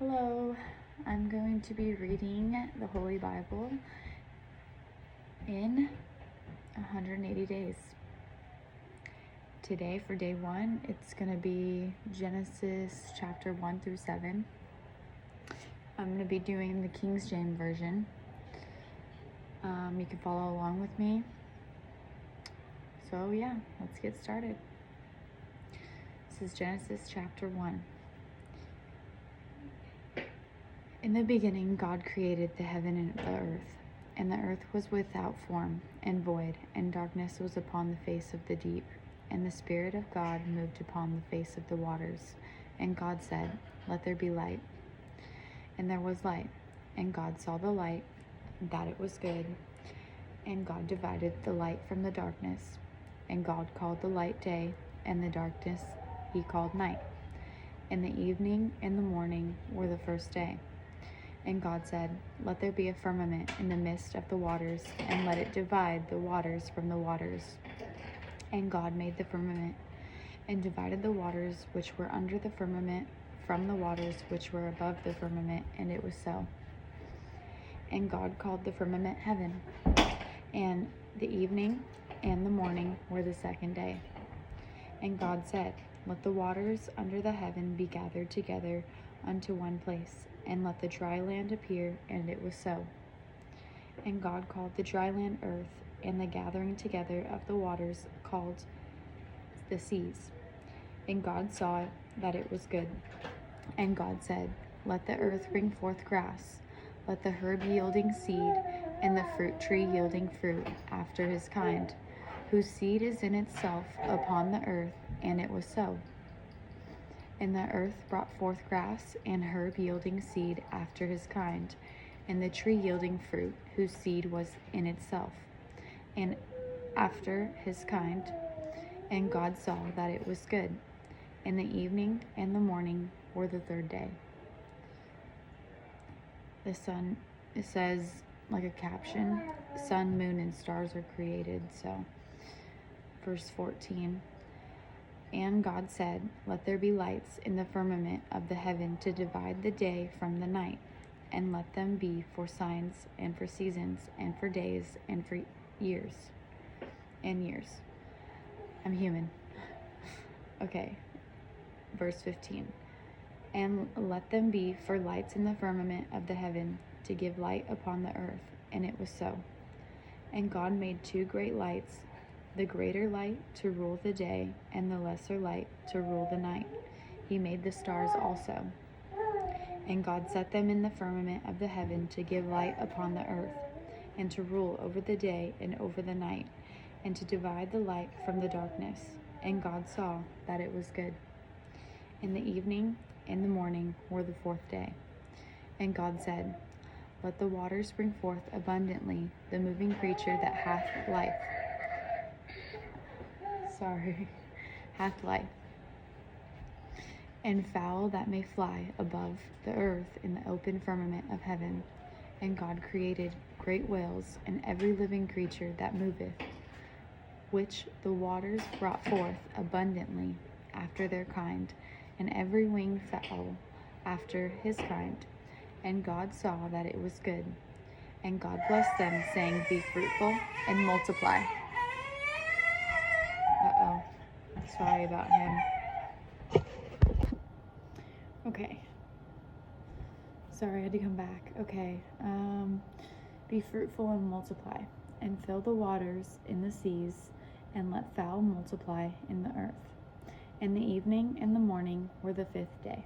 Hello, I'm going to be reading the Holy Bible in 180 days. Today, for day 1, it's going to be Genesis chapter 1 through 7. I'm going to be doing the King James Version. You can follow along with me. So yeah, let's get started. This is Genesis chapter 1. In the beginning, God created the heaven and the earth, and the earth was without form and void, and darkness was upon the face of the deep, and the Spirit of God moved upon the face of the waters. And God said, "Let there be light." And there was light, and God saw the light, that it was good. And God divided the light from the darkness. And God called the light day, and the darkness he called night. And the evening and the morning were the first day. And God said, "Let there be a firmament in the midst of the waters, and let it divide the waters from the waters." And God made the firmament, and divided the waters which were under the firmament from the waters which were above the firmament, and it was so. And God called the firmament heaven. And the evening and the morning were the second day. And God said, "Let the waters under the heaven be gathered together unto one place, and let the dry land appear," and it was so. And God called the dry land earth, and the gathering together of the waters called the seas. And God saw that it was good. And God said, "Let the earth bring forth grass, let the herb yielding seed, and the fruit tree yielding fruit after his kind, whose seed is in itself upon the earth," and it was so. And the earth brought forth grass and herb yielding seed after his kind, and the tree yielding fruit, whose seed was in itself, and after his kind. And God saw that it was good. And the evening and the morning were the third day. The sun, it says, like a caption, sun, moon, and stars are created. So, verse 14. And God said, "Let there be lights in the firmament of the heaven to divide the day from the night, and let them be for signs and for seasons and for days and for years and years." I'm human. Okay, verse 15. "And let them be for lights in the firmament of the heaven to give light upon the earth," and it was so. And God made 2 great lights, the greater light to rule the day, and the lesser light to rule the night. He made the stars also. And God set them in the firmament of the heaven to give light upon the earth, and to rule over the day and over the night, and to divide the light from the darkness. And God saw that it was good. And the evening and the morning were the 4th day. And God said, "Let the waters bring forth abundantly the moving creature that hath life." hath life, "and fowl that may fly above the earth in the open firmament of heaven." And God created great whales and every living creature that moveth, which the waters brought forth abundantly after their kind, and every winged fowl after his kind. And God saw that it was good. And God blessed them, saying, "Be fruitful and multiply." Sorry about him. Okay. Sorry, I had to come back. Okay. "Be fruitful and multiply, and fill the waters in the seas, and let fowl multiply in the earth." And the evening and the morning were the 5th day.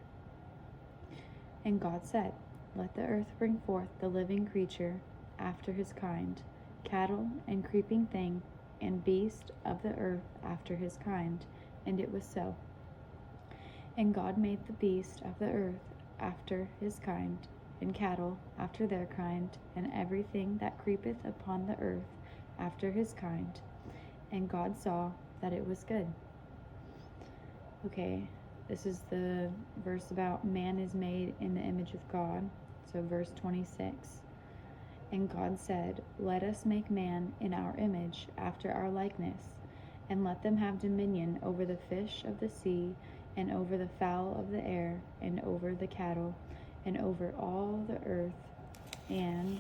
And God said, "Let the earth bring forth the living creature after his kind, cattle and creeping thing, and beast of the earth after his kind," and it was so. And God made the beast of the earth after his kind, and cattle after their kind, and everything that creepeth upon the earth after his kind. And God saw that it was good. Okay, this is the verse about man is made in the image of God. So verse 26. "And God said, Let us make man in our image, after our likeness, and let them have dominion over the fish of the sea, and over the fowl of the air, and over the cattle, and over all the earth, and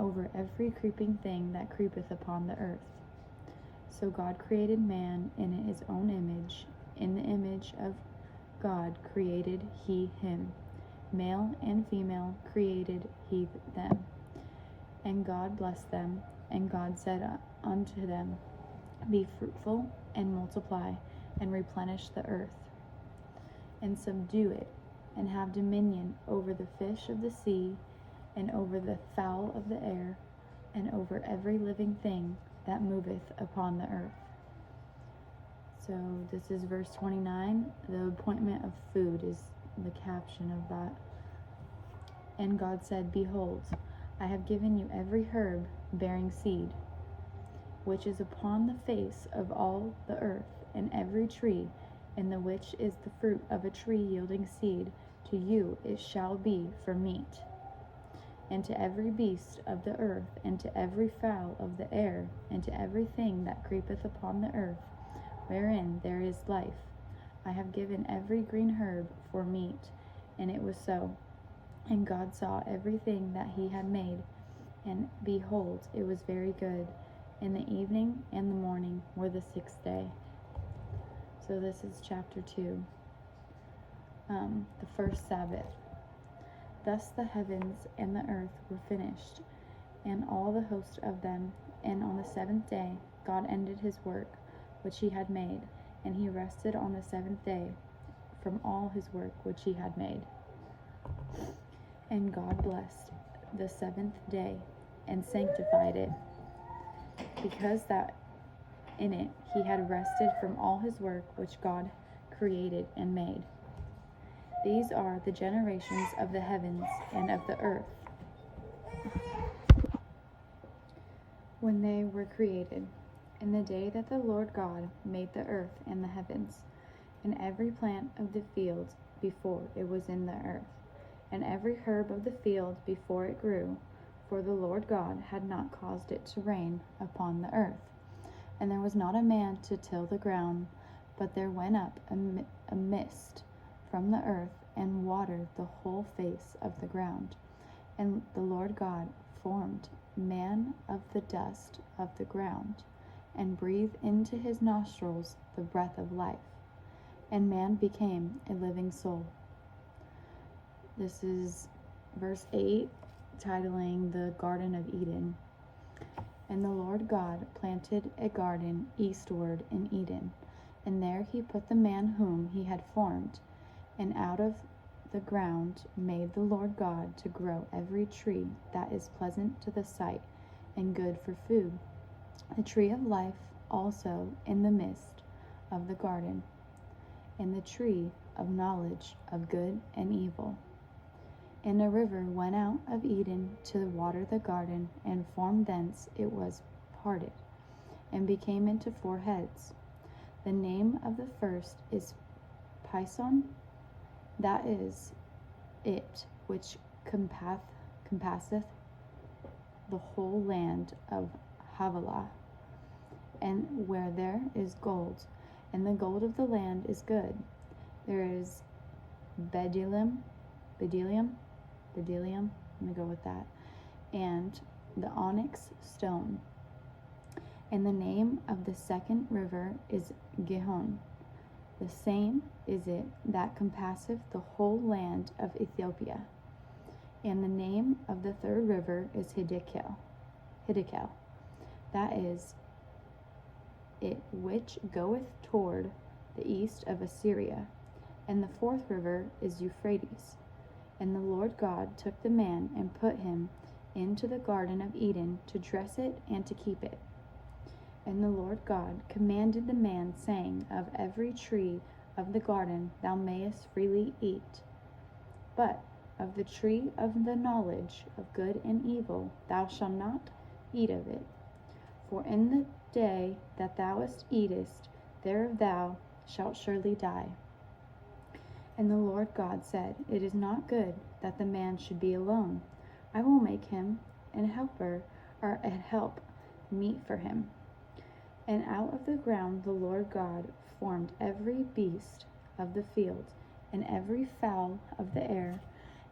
over every creeping thing that creepeth upon the earth. So God created man in his own image. In the image of God created he him. Male and female created he them. And God blessed them, and God said unto them, Be fruitful, and multiply, and replenish the earth, and subdue it, and have dominion over the fish of the sea, and over the fowl of the air, and over every living thing that moveth upon the earth. So this is verse 29. The appointment of food is the caption of that. And God said, Behold, I have given you every herb bearing seed, which is upon the face of all the earth, and every tree, in the which is the fruit of a tree yielding seed, to you it shall be for meat. And to every beast of the earth, and to every fowl of the air, and to everything that creepeth upon the earth, wherein there is life, I have given every green herb for meat. And it was so. And God saw everything that he had made, and behold, it was very good. And the evening and the morning were the sixth day. So this is chapter 2, the first Sabbath. Thus the heavens and the earth were finished, and all the host of them. And on the seventh day God ended his work which he had made, and he rested on the seventh day from all his work which he had made. And God blessed the seventh day, and sanctified it, because that in it he had rested from all his work which God created and made. These are the generations of the heavens and of the earth, when they were created, in the day that the Lord God made the earth and the heavens, and every plant of the field before it was in the earth, and every herb of the field before it grew, for the Lord God had not caused it to rain upon the earth. And there was not a man to till the ground, but there went up a mist from the earth, and watered the whole face of the ground. And the Lord God formed man of the dust of the ground, and breathed into his nostrils the breath of life, and man became a living soul. This is verse 8, titling the Garden of Eden. And the Lord God planted a garden eastward in Eden, and there he put the man whom he had formed. And out of the ground made the Lord God to grow every tree that is pleasant to the sight, and good for food, the tree of life also in the midst of the garden, and the tree of knowledge of good and evil. And a river went out of Eden to water the garden, and from thence it was parted, and became into 4 heads. The name of the first is Pison, that is it which compasseth the whole land of Havilah, and where there is gold, and the gold of the land is good. There is bdellium, I'm going to go with that, and the onyx stone. And the name of the second river is Gihon. The same is it that compasseth the whole land of Ethiopia. And the name of the third river is Hiddekel. That is it which goeth toward the east of Assyria. And the fourth river is Euphrates. And the Lord God took the man and put him into the garden of Eden to dress it and to keep it. And the Lord God commanded the man, saying, Of every tree of the garden thou mayest freely eat, but of the tree of the knowledge of good and evil thou shalt not eat of it. For in the day that thou eatest thereof thou shalt surely die. And the Lord God said, It is not good that the man should be alone. I will make him an helper, or a help meet for him. And out of the ground the Lord God formed every beast of the field, and every fowl of the air,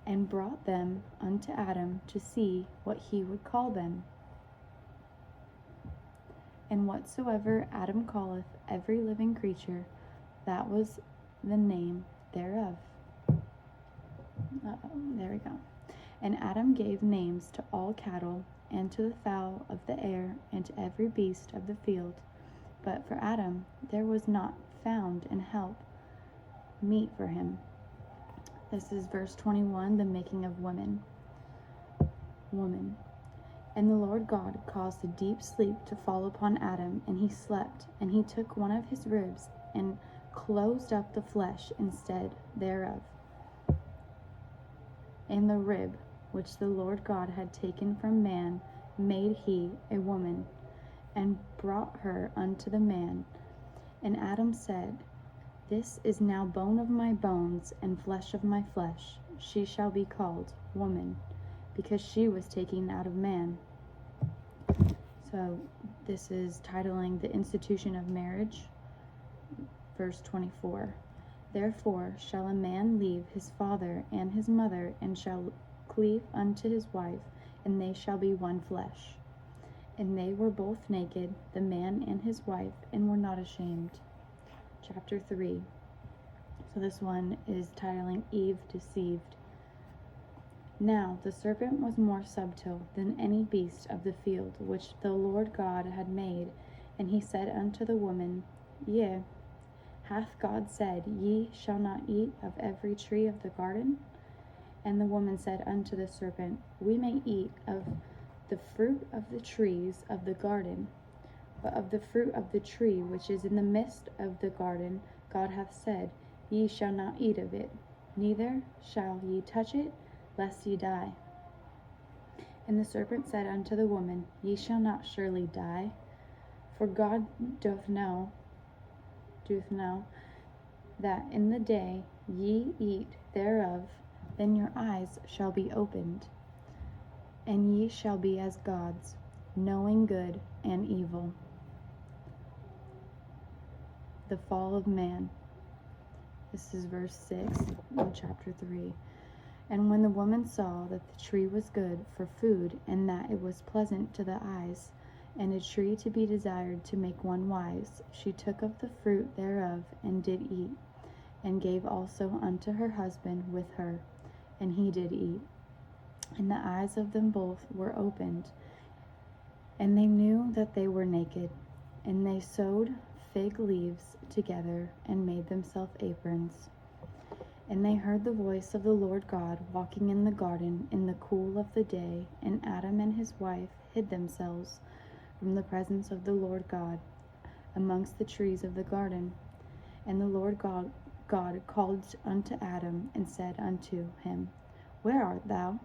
and brought them unto Adam to see what he would call them. And whatsoever Adam calleth every living creature, that was the name thereof. There we go. And Adam gave names to all cattle, and to the fowl of the air, and to every beast of the field. But for Adam there was not found an help meet for him. This is verse 21, the making of woman. And the Lord God caused a deep sleep to fall upon Adam, and he slept. And he took one of his ribs, and closed up the flesh instead thereof. And the rib which the Lord God had taken from man made he a woman, and brought her unto the man. And Adam said, This is now bone of my bones, and flesh of my flesh. She shall be called woman, because she was taken out of man. So this is titling The Institution of Marriage, verse 24. Therefore shall a man leave his father and his mother, and shall cleave unto his wife, and they shall be one flesh. And they were both naked, the man and his wife, and were not ashamed. Chapter 3. So this one is titling Eve Deceived. Now the serpent was more subtle than any beast of the field which the Lord God had made. And he said unto the woman, Yea, hath God said, Ye shall not eat of every tree of the garden? And the woman said unto the serpent, We may eat of the fruit of the trees of the garden, but of the fruit of the tree which is in the midst of the garden, God hath said, Ye shall not eat of it, neither shall ye touch it, lest ye die. And the serpent said unto the woman, Ye shall not surely die, for God doth know that in the day ye eat thereof, then your eyes shall be opened, and ye shall be as gods, knowing good and evil. The fall of man. This is verse 6 in chapter 3. And when the woman saw that the tree was good for food, and that it was pleasant to the eyes, and a tree to be desired to make one wise, she took of the fruit thereof, and did eat, and gave also unto her husband with her, and he did eat. And the eyes of them both were opened, and they knew that they were naked. And they sewed fig leaves together, and made themselves aprons. And they heard the voice of the Lord God walking in the garden in the cool of the day, and Adam and his wife hid themselves from the presence of the Lord God amongst the trees of the garden. And the Lord God called unto Adam, and said unto him, Where art thou?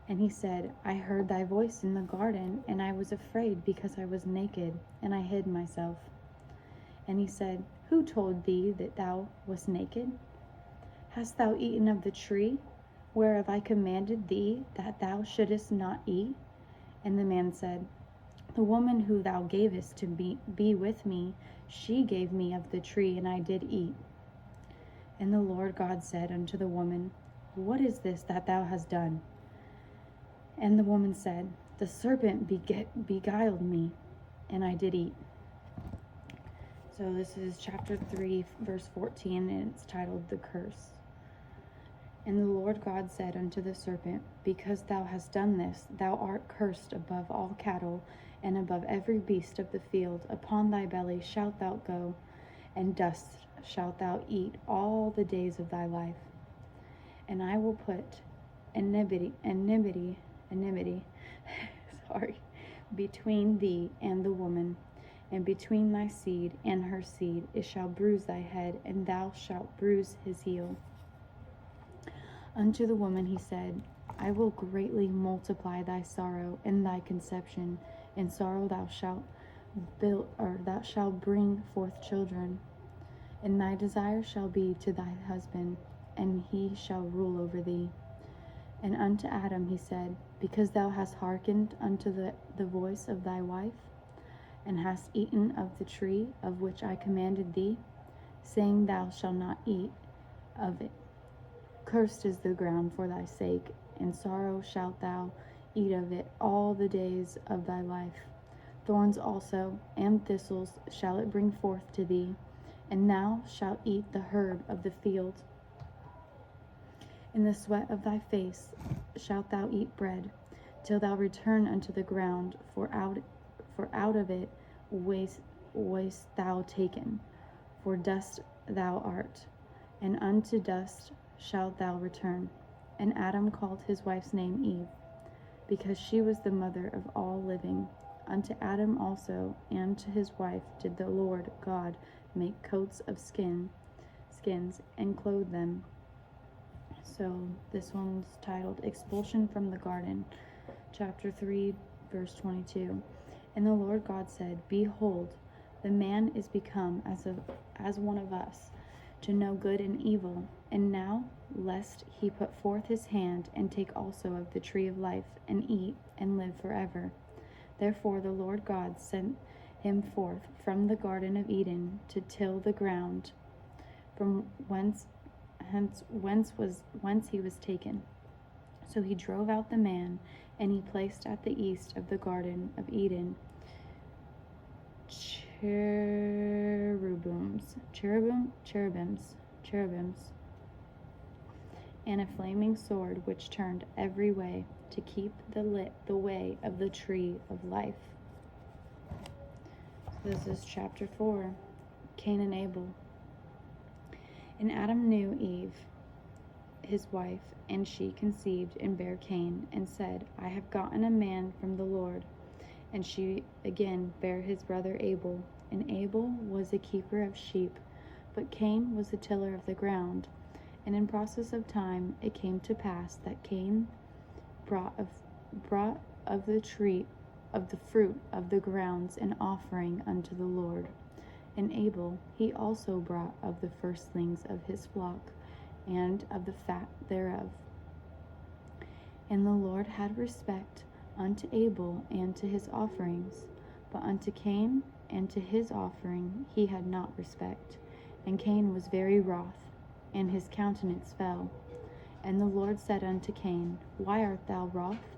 And he said, I heard thy voice in the garden, and I was afraid, because I was naked, and I hid myself. And he said, Who told thee that thou wast naked? Hast thou eaten of the tree, whereof I commanded thee that thou shouldest not eat? And the man said, The woman who thou gavest to be with me, she gave me of the tree, and I did eat. And the Lord God said unto the woman, What is this that thou hast done? And the woman said, The serpent beguiled me, and I did eat. So this is chapter 3, verse 14, and it's titled The Curse. And the Lord God said unto the serpent, Because thou hast done this, thou art cursed above all cattle, and above every beast of the field. Upon thy belly shalt thou go, and dust shalt thou eat all the days of thy life. And I will put enmity, between thee and the woman, and between thy seed and her seed. It shall bruise thy head, and thou shalt bruise his heel. Unto the woman he said, I will greatly multiply thy sorrow and thy conception. In sorrow thou shalt bring forth children. And thy desire shall be to thy husband, and he shall rule over thee. And unto Adam he said, Because thou hast hearkened unto the voice of thy wife, and hast eaten of the tree of which I commanded thee, saying, Thou shalt not eat, of it. Cursed is the ground for thy sake, and sorrow shalt thou eat of it all the days of thy life. Thorns also and thistles shall it bring forth to thee, and thou shalt eat the herb of the field. In the sweat of thy face shalt thou eat bread, till thou return unto the ground, for out of it wast thou taken. For dust thou art, and unto dust shalt thou return. And Adam called his wife's name Eve, because she was the mother of all living. Unto Adam also and to his wife did the Lord God make coats of skins, and clothe them. So this one's titled Expulsion from the Garden, chapter 3, verse 22. And the Lord God said, Behold, the man is become as one of us, to know good and evil. And now, lest he put forth his hand and take also of the tree of life, and eat, and live forever. Therefore the Lord God sent him forth from the Garden of Eden to till the ground, from whence he was taken. So he drove out the man, and he placed at the east of the Garden of Eden cherubims, and a flaming sword which turned every way to keep the way of the tree of life. So this is chapter 4, Cain and Abel. And Adam knew Eve, his wife, and she conceived and bare Cain, and said, I have gotten a man from the Lord. And she again bare his brother Abel. And Abel was a keeper of sheep, but Cain was a tiller of the ground. And in process of time it came to pass that Cain brought of the tree of the fruit of the grounds an offering unto the Lord. And Abel he also brought of the firstlings of his flock, and of the fat thereof. And the Lord had respect unto Abel and to his offerings, but unto Cain and to his offering he had not respect. And Cain was very wroth, and his countenance fell. And the Lord said unto Cain, Why art thou wroth?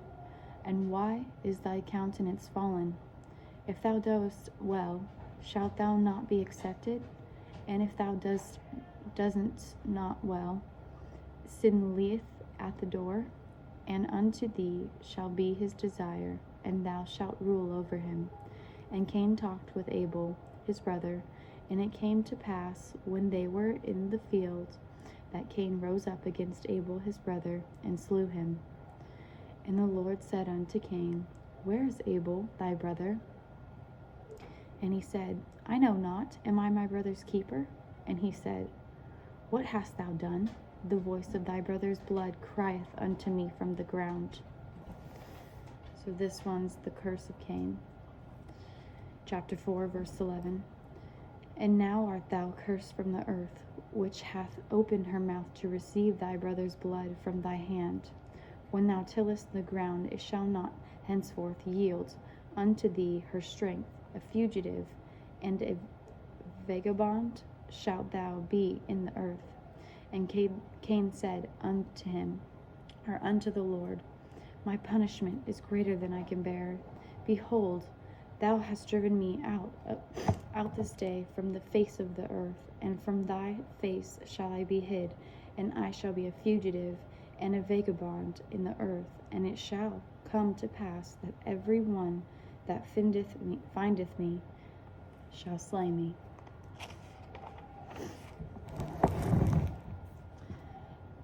And why is thy countenance fallen? If thou doest well, shalt thou not be accepted? And if thou doesn't not well, sin lieth at the door, and unto thee shall be his desire, and thou shalt rule over him. And Cain talked with Abel his brother, and it came to pass, when they were in the field, that Cain rose up against Abel his brother, and slew him. And the Lord said unto Cain, Where is Abel thy brother? And he said, I know not, am I my brother's keeper? And he said, What hast thou done? The voice of thy brother's blood crieth unto me from the ground. So this one's the curse of Cain. Chapter 4, verse 11. And now art thou cursed from the earth, which hath opened her mouth to receive thy brother's blood from thy hand. When thou tillest the ground, it shall not henceforth yield unto thee her strength. A fugitive and a vagabond shalt thou be in the earth. And Cain said unto him, or unto the Lord, My punishment is greater than I can bear. Behold, thou hast driven me out this day from the face of the earth, and from thy face shall I be hid, and I shall be a fugitive and a vagabond in the earth. And it shall come to pass that every one that findeth me shall slay me.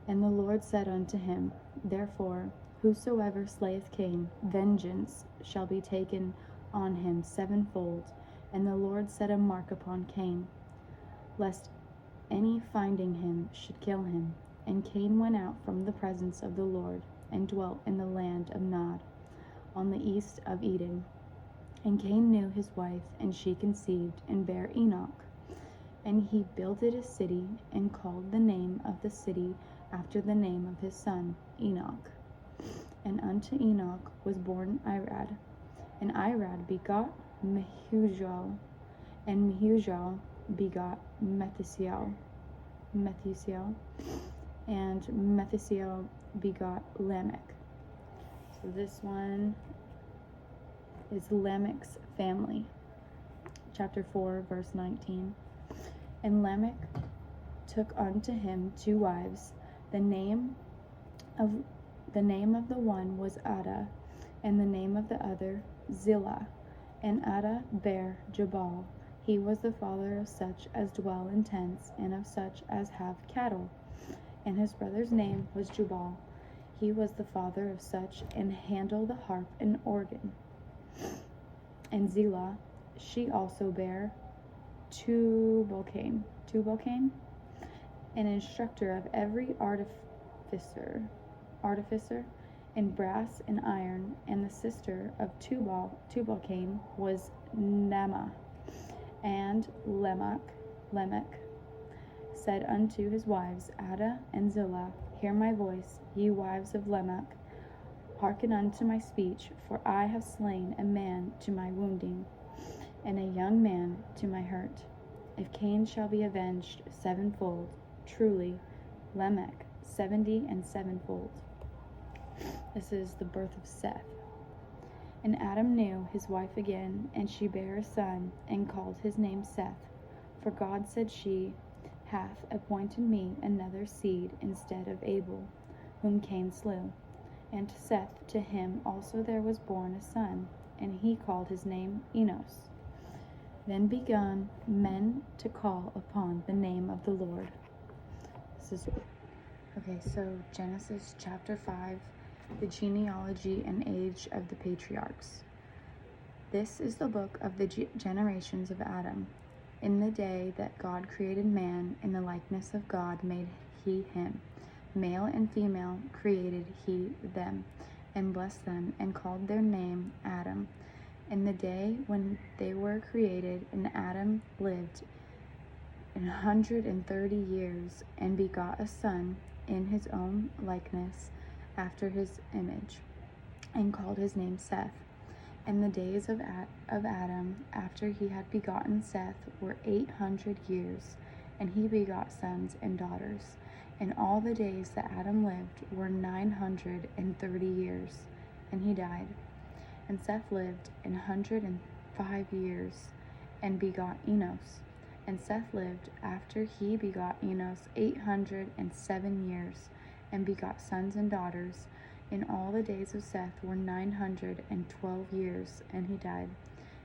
And the Lord said unto him, Therefore, whosoever slayeth Cain, vengeance shall be taken on him sevenfold. And the Lord set a mark upon Cain, lest any finding him should kill him. And Cain went out from the presence of the Lord, and dwelt in the land of Nod, on the east of Eden. And Cain knew his wife, and she conceived, and bare Enoch. And he builded a city, and called the name of the city after the name of his son, Enoch. And unto Enoch was born Irad. And Irad begot Mehujael, and Mehujael begot Methusael. Methuselah, and Methuselah begot Lamech. So this one is Lamech's family. Chapter 4, verse 19. And Lamech took unto him 2 wives. The name of the one was Ada, and the name of the other Zillah. And Ada bare Jabal. He was the father of such as dwell in tents, and of such as have cattle. And his brother's name was Jubal. He was the father of such and handle the harp and organ. And Zillah, she also bare Tubal-Cain, an instructor of every artificer in brass and iron. And the sister of Tubal-Cain was Naamah. And Lamech said unto his wives Ada and Zillah, Hear my voice, ye wives of Lamech. Hearken unto my speech, for I have slain a man to my wounding, and a young man to my hurt. If Cain shall be avenged 7-fold, truly Lamech 70 and 7-fold. This is the birth of Seth. And Adam knew his wife again, and she bare a son, and called his name Seth. For God said, She hath appointed me another seed instead of Abel, whom Cain slew. And to Seth, to him also there was born a son, and he called his name Enos. Then began men to call upon the name of the Lord. So Genesis chapter 5, the genealogy and age of the patriarchs. This is the book of the generations of Adam. In the day that God created man, in the likeness of God made he him. Male and female created he them, and blessed them, and called their name Adam. In the day when they were created, and Adam lived 130 years, and begot a son in his own likeness, after his image, and called his name Seth. And the days of Adam, after he had begotten Seth, were 800 years, and he begot sons and daughters. And all the days that Adam lived were 930 years, and he died. And Seth lived 105 years, and begot Enos. And Seth lived, after he begot Enos, 807 years, and begot sons and daughters. And all the days of Seth were 912 years, and he died.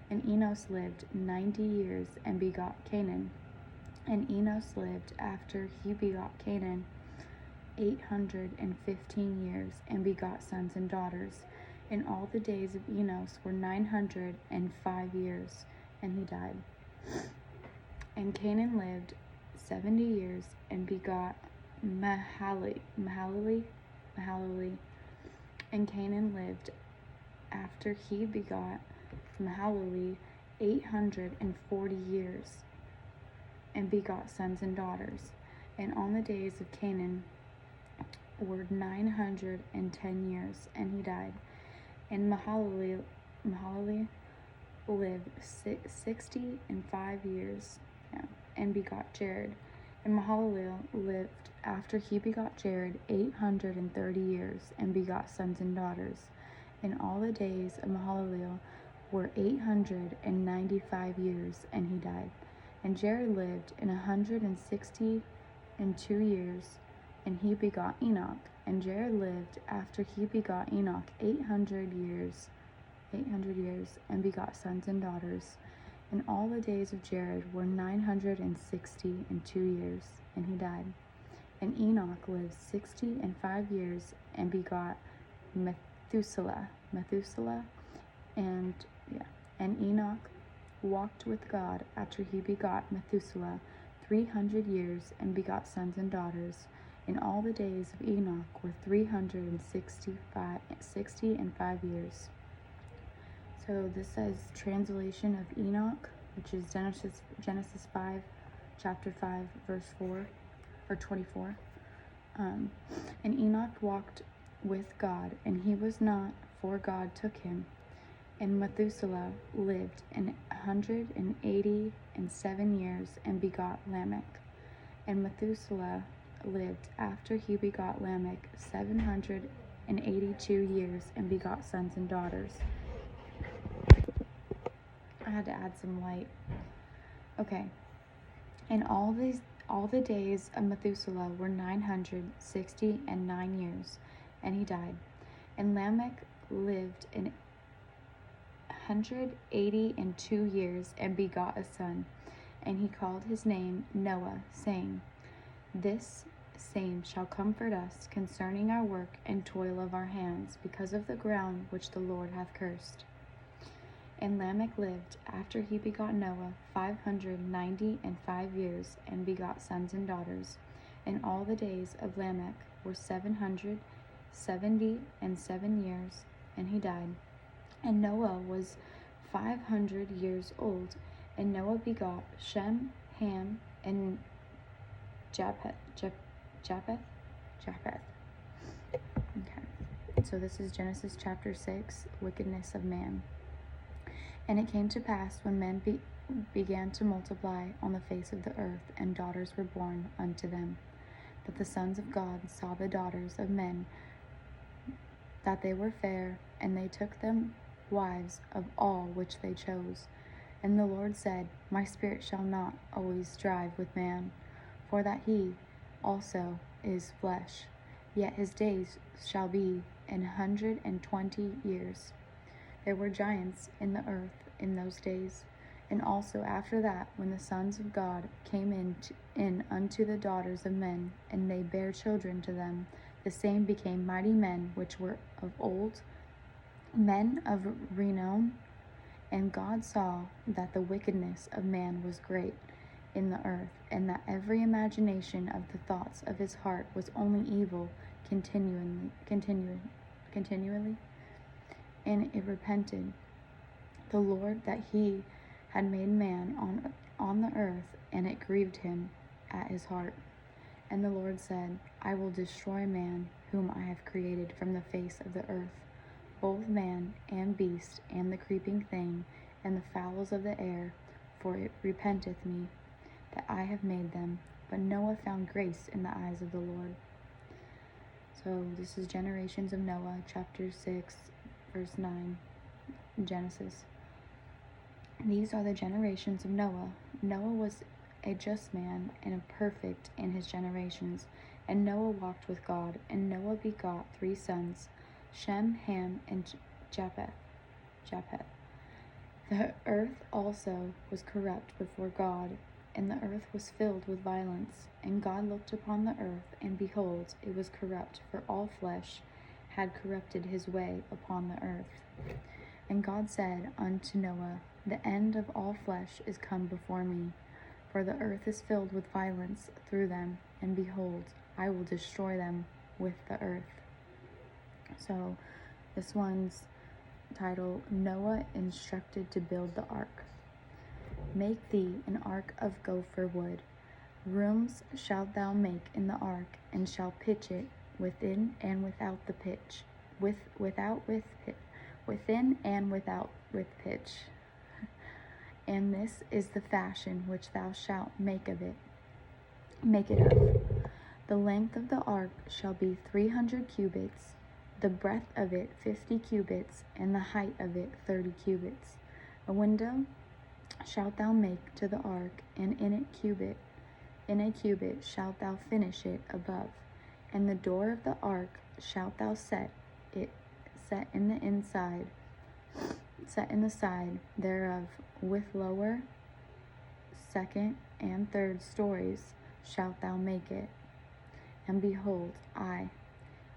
And Enos lived 90 years, and begot Canaan. And Enos lived, after he begot Canaan, 815 years, and begot sons and daughters. And all the days of Enos were 905 years, and he died. And Canaan lived 70 years, and begot Mahalalel. And Canaan lived, after he begot Mahalalel, 840 years, and begot sons and daughters. And on the days of Canaan were 910 years, and he died. And Mahalalel lived 65 years, and begot Jared. And Mahalalel lived, after he begot Jared, 830 years, and begot sons and daughters. And all the days of Mahalalel were 895 years, and he died. And Jared lived 162 years, and he begot Enoch. And Jared lived, after he begot Enoch, 800 years, and begot sons and daughters. And all the days of Jared were 962 years, and he died. And Enoch lived 65 years, and begot Methuselah. And Enoch walked with God after he begot Methuselah 300 years, and begot sons and daughters. And all the days of Enoch were 365 years. So this says translation of Enoch, which is Genesis 5, chapter 5, verse 4, or 24. And Enoch walked with God, and he was not, for God took him. And Methuselah lived 187 years, and begot Lamech. And Methuselah lived after he begot Lamech 782 years and begot sons and daughters. I had to add some light. Okay. And all the days of Methuselah were 969 years, and he died. And Lamech lived 182 years and begot a son, and he called his name Noah, saying, This same shall comfort us concerning our work and toil of our hands, because of the ground which the Lord hath cursed. And Lamech lived after he begot Noah 595 years and begot sons and daughters. And all the days of Lamech were 777 years, and he died. And Noah was 500 years old, and Noah begot Shem, Ham, and Japheth. Okay. So this is Genesis chapter 6, Wickedness of man. And it came to pass when men began to multiply on the face of the earth, and daughters were born unto them, that the sons of God saw the daughters of men, that they were fair, and they took them wives of all which they chose. And the Lord said, My spirit shall not always strive with man, for that he also is flesh, yet his days shall be 120 years. There were giants in the earth in those days, and also after that, when the sons of God came in unto the daughters of men, and they bare children to them, the same became mighty men which were of old, men of renown. And God saw that the wickedness of man was great in the earth, and that every imagination of the thoughts of his heart was only evil continually. And it repented the Lord that he had made man on the earth, and it grieved him at his heart. And the Lord said, I will destroy man, whom I have created from the face of the earth, both man and beast, and the creeping thing, and the fowls of the air, for it repenteth me that I have made them. But Noah found grace in the eyes of the Lord. So this is Generations of Noah, chapter 6, verse 9, Genesis. These are the generations of Noah. Noah was a just man and a perfect in his generations. And Noah walked with God. And Noah begot 3 sons, Shem, Ham, and Japheth. The earth also was corrupt before God, and the earth was filled with violence. And God looked upon the earth, and behold, it was corrupt, for all flesh had corrupted his way upon the earth. And God said unto Noah, The end of all flesh is come before me, for the earth is filled with violence through them, and behold, I will destroy them with the earth. So this one's titled, Noah Instructed to Build the Ark. Make thee an ark of gopher wood. Rooms shalt thou make in the ark, and shall pitch it within and without the pitch, within and without with pitch. And this is the fashion which thou shalt make it of. The length of the ark shall be 300 cubits, the breadth of it 50 cubits, and the height of it 30 cubits. A window shalt thou make to the ark, and in a cubit shalt thou finish it above. And the door of the ark shalt thou set in the side thereof, with lower, second, and third stories shalt thou make it. And behold, I,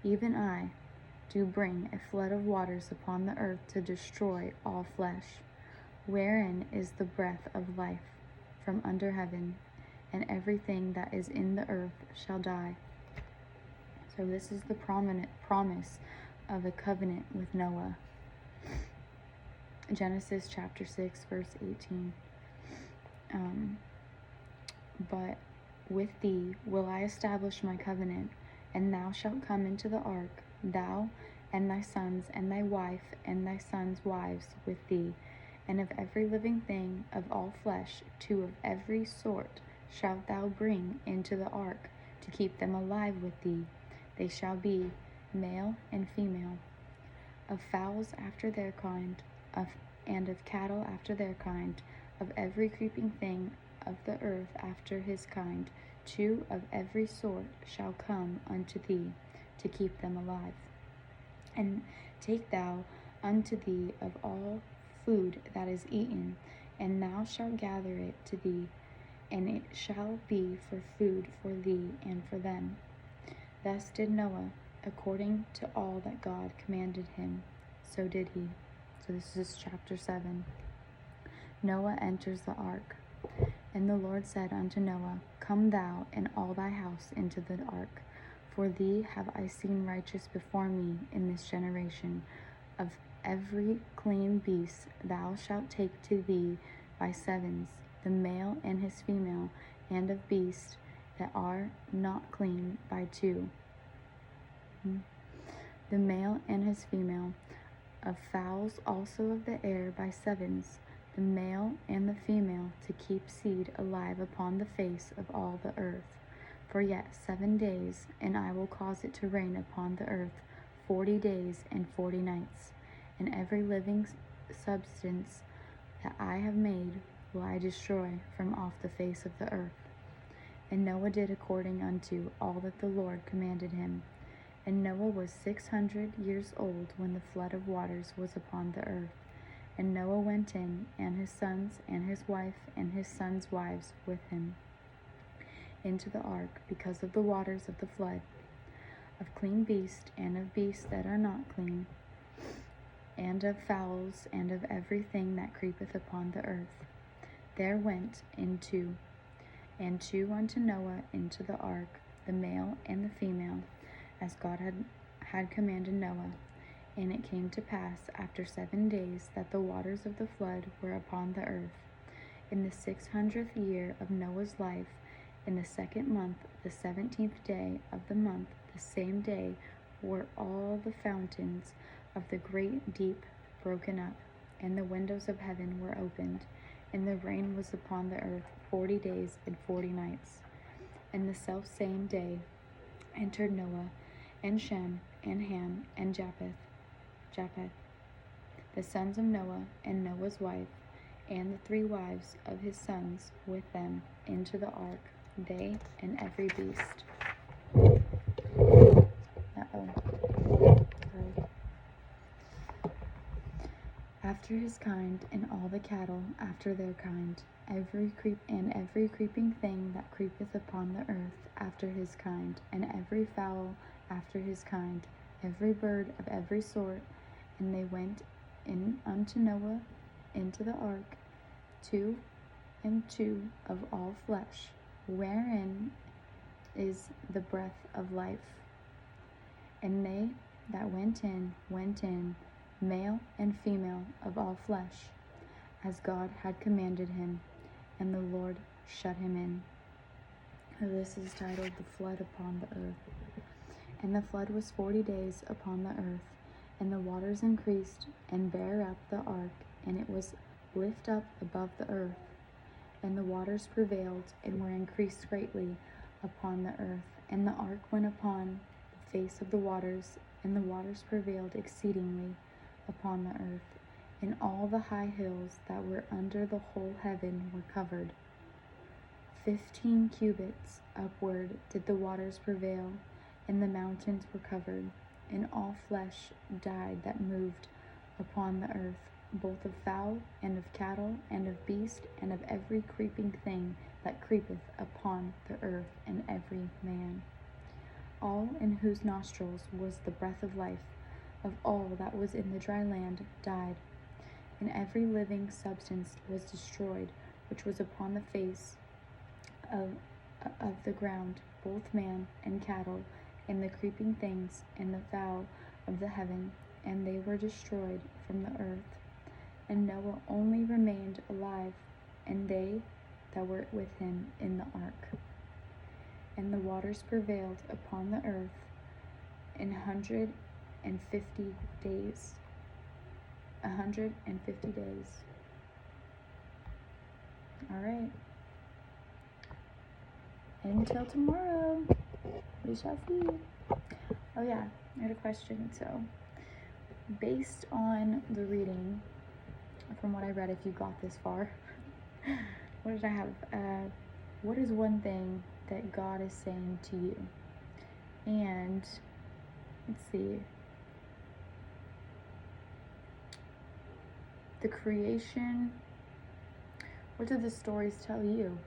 even I, do bring a flood of waters upon the earth to destroy all flesh, wherein is the breath of life from under heaven, and everything that is in the earth shall die. So this is the promise of a covenant with Noah. Genesis chapter 6, verse 18. But with thee will I establish my covenant, and thou shalt come into the ark, thou and thy sons, and thy wife, and thy sons' wives with thee. And of every living thing of all flesh, 2 of every sort shalt thou bring into the ark to keep them alive with thee. They shall be male and female, of fowls after their kind, and of cattle after their kind, of every creeping thing of the earth after his kind. 2 of every sort shall come unto thee to keep them alive. And take thou unto thee of all food that is eaten, and thou shalt gather it to thee, and it shall be for food for thee and for them. Thus did Noah, according to all that God commanded him, so did he. So this is chapter 7. Noah enters the ark. And the Lord said unto Noah, Come thou and all thy house into the ark, for thee have I seen righteous before me in this generation. Of every clean beast thou shalt take to thee by sevens, the male and his female, and of beasts that are not clean by 2, the male and his female, of fowls also of the air by sevens, the male and the female, to keep seed alive upon the face of all the earth. For yet 7 days, and I will cause it to rain upon the earth 40 days and 40 nights, and every living substance that I have made will I destroy from off the face of the earth. And Noah did according unto all that the Lord commanded him. And Noah was 600 years old when the flood of waters was upon the earth. And Noah went in, and his sons, and his wife, and his sons' wives with him, into the ark, because of the waters of the flood, of clean beasts, and of beasts that are not clean, and of fowls, and of everything that creepeth upon the earth. There went in 2, and 2 unto Noah into the ark, the male and the female, as God had commanded Noah. And it came to pass after 7 days that the waters of the flood were upon the earth. In the 600th year of Noah's life, in the 2nd month, the 17th day of the month, the same day were all the fountains of the great deep broken up, and the windows of heaven were opened, and the rain was upon the earth 40 days and 40 nights. And the selfsame day entered Noah, and Shem, and Ham, and Japheth, the sons of Noah, and Noah's wife, and the 3 wives of his sons with them, into the ark, they and every beast. After his kind, and all the cattle after their kind, every creeping thing that creepeth upon the earth after his kind, and every fowl after his kind, every bird of every sort. And they went in unto Noah into the ark, 2 and 2 of all flesh, wherein is the breath of life. And they that went in, male and female of all flesh, as God had commanded him, and the Lord shut him in. This is titled The Flood Upon the Earth. And the flood was 40 days upon the earth, and the waters increased, and bare up the ark, and it was lift up above the earth. And the waters prevailed, and were increased greatly upon the earth. And the ark went upon the face of the waters, and the waters prevailed exceedingly upon the earth. And all the high hills that were under the whole heaven were covered. 15 cubits upward did the waters prevail, and the mountains were covered. And all flesh died that moved upon the earth, both of fowl, and of cattle, and of beast, and of every creeping thing that creepeth upon the earth, and every man. All in whose nostrils was the breath of life, of all that was in the dry land, died. And every living substance was destroyed, which was upon the face of the ground, both man and cattle, and the creeping things, and the fowl of the heaven, and they were destroyed from the earth. And Noah only remained alive, and they that were with him in the ark. And the waters prevailed upon the earth 150 days. 150 days. All right. until tomorrow, we shall see. Oh yeah, I had a question. So, based on the reading, from what I read, if you got this far, what did I have? What is one thing that God is saying to you? And let's see. The creation. What did the stories tell you?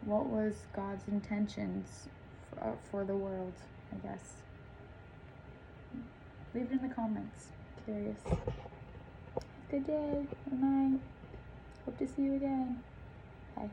What was God's intentions for the world, I guess? Leave it in the comments. Curious. Have a good day or night. Hope to see you again. Bye.